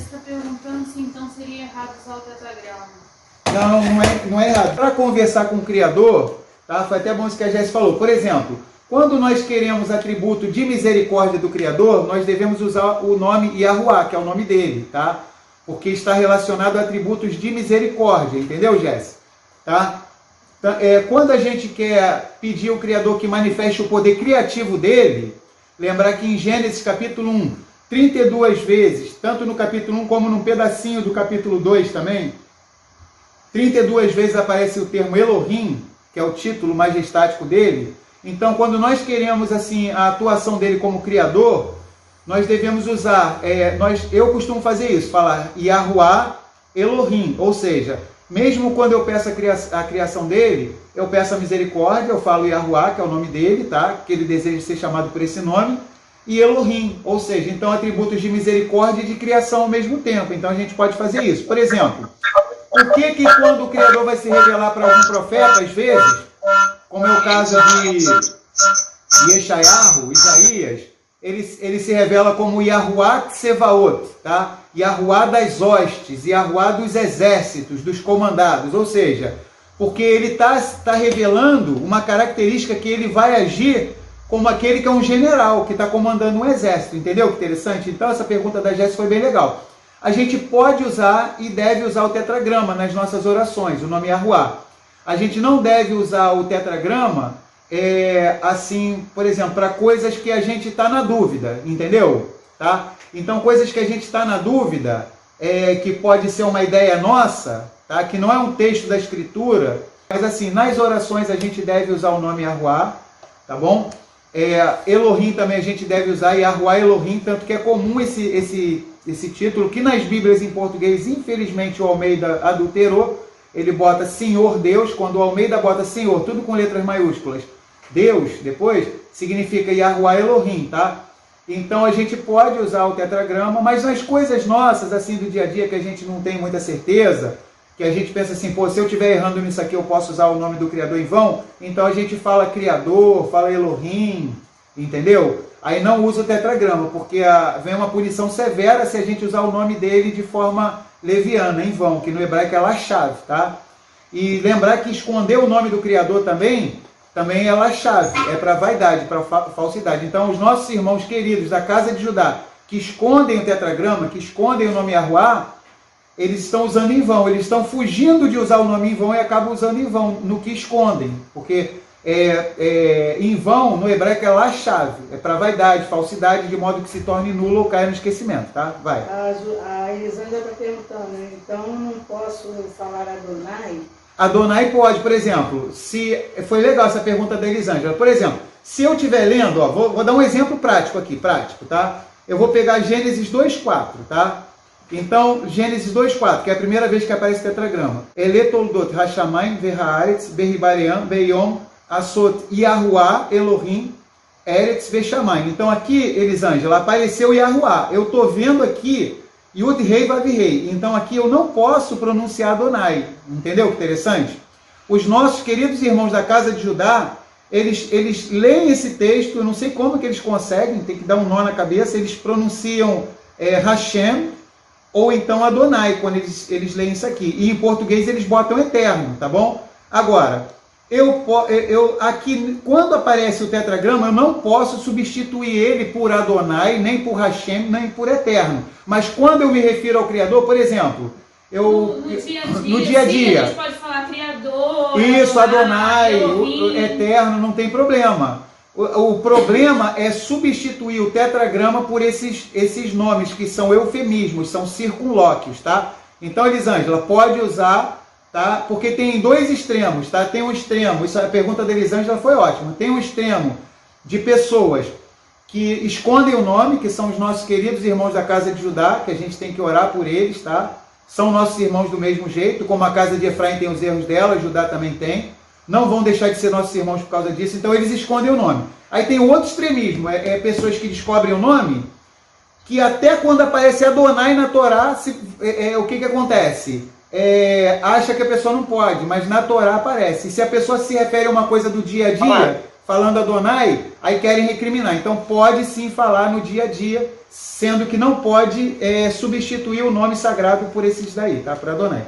está perguntando se então seria errado usar o tetragrama. Não é errado. Para conversar com o Criador, tá? Foi até bom isso que a Jéssica falou. Por exemplo, quando nós queremos atributo de misericórdia do Criador, nós devemos usar o nome Yahuwah, que é o nome dele, tá? Porque está relacionado a atributos de misericórdia, entendeu, Jéssica? Tá? Quando a gente quer pedir ao Criador que manifeste o poder criativo dele, lembrar que em Gênesis capítulo 1, 32 vezes, tanto no capítulo 1 como num pedacinho do capítulo 2 também, 32 vezes aparece o termo Elohim, que é o título majestático dele. Então, quando nós queremos assim a atuação dele como Criador, nós devemos usar, eu costumo fazer isso, falar Yahuwah Elohim, ou seja, mesmo quando eu peço a criação dele, eu peço a misericórdia, eu falo Yahuwah, que é o nome dele, tá? Que ele deseja ser chamado por esse nome, e Elohim, ou seja, então atributos de misericórdia e de criação ao mesmo tempo. Então a gente pode fazer isso. Por exemplo, por que quando o Criador vai se revelar para algum profeta, às vezes, como é o caso de Yeshayahu, Isaías, ele se revela como Yahuwah Tsevaot, tá? Yahuwah das hostes, Yahuwah dos exércitos, dos comandados, ou seja, porque ele está revelando uma característica que ele vai agir como aquele que é um general, que está comandando um exército, entendeu que interessante? Então essa pergunta da Jéssica foi bem legal. A gente pode usar e deve usar o tetragrama nas nossas orações, o nome Yahuwah. A gente não deve usar o tetragrama, assim, por exemplo, para coisas que a gente está na dúvida, entendeu? Tá? Então, coisas que a gente está na dúvida, que pode ser uma ideia nossa, tá? Que não é um texto da Escritura, mas assim, nas orações a gente deve usar o nome Yahuwah, tá bom? Elohim também a gente deve usar Yahuwah Elohim, tanto que é comum esse título, que nas Bíblias em português, infelizmente, o Almeida adulterou. Ele bota Senhor Deus, quando o Almeida bota Senhor, tudo com letras maiúsculas, Deus, depois, significa Yahuwah Elohim, tá? Então a gente pode usar o tetragrama, mas nas coisas nossas, assim, do dia a dia, que a gente não tem muita certeza, que a gente pensa assim, pô, se eu estiver errando nisso aqui, eu posso usar o nome do Criador em vão, então a gente fala Criador, fala Elohim, entendeu? Aí não usa o tetragrama, porque vem uma punição severa se a gente usar o nome dele de forma leviana, em vão, que no hebraico é lachave, tá? E lembrar que esconder o nome do Criador também é lachave, é para vaidade, para falsidade. Então os nossos irmãos queridos da casa de Judá, que escondem o tetragrama, que escondem o nome Yahuwah, eles estão usando em vão, eles estão fugindo de usar o nome em vão e acabam usando em vão, no que escondem, porque em vão, no hebraico é lachave, é para vaidade, falsidade, de modo que se torne nulo ou caia no esquecimento, tá? Vai. A Elisângela está perguntando, então não posso falar Adonai? Adonai pode, por exemplo, foi legal essa pergunta da Elisângela, por exemplo, se eu estiver lendo, ó, vou dar um exemplo prático aqui, tá? Eu vou pegar Gênesis 2:4, tá? Então, Gênesis 2:4, que é a primeira vez que aparece tetragrama. Eletoldot Hashamayim Vehaaretz Behibaream Beyom Asot Yahuwah Elohim Eretz Veshamayim. Então aqui, Elisângela, apareceu Yahuwah. Eu estou vendo aqui Yud Rei Vav Rei. Então aqui eu não posso pronunciar Adonai. Entendeu que interessante? Os nossos queridos irmãos da casa de Judá, eles leem esse texto, eu não sei como que eles conseguem, tem que dar um nó na cabeça, eles pronunciam Hashem ou então Adonai, quando eles leem isso aqui. E em português eles botam eterno, tá bom? Agora, aqui, quando aparece o tetragrama, eu não posso substituir ele por Adonai, nem por Hashem, nem por eterno. Mas quando eu me refiro ao Criador, por exemplo, no dia a dia, a gente pode falar Criador, isso, Adonai, o eterno, não tem problema. O problema é substituir o tetragrama por esses nomes, que são eufemismos, são circunlóquios, tá? Então, Elisângela, pode usar, tá? Porque tem dois extremos, tá? Tem um extremo, a pergunta da Elisângela foi ótima, tem um extremo de pessoas que escondem o nome, que são os nossos queridos irmãos da casa de Judá, que a gente tem que orar por eles, tá? São nossos irmãos do mesmo jeito, como a casa de Efraim tem os erros dela, Judá também tem. Não vão deixar de ser nossos irmãos por causa disso, então eles escondem o nome. Aí tem o outro extremismo, pessoas que descobrem o nome, que até quando aparece Adonai na Torá, o que acontece? Acha que a pessoa não pode, mas na Torá aparece. E se a pessoa se refere a uma coisa do dia a dia, falando Adonai, aí querem recriminar. Então pode sim falar no dia a dia, sendo que não pode substituir o nome sagrado por esses daí, tá? Por Adonai.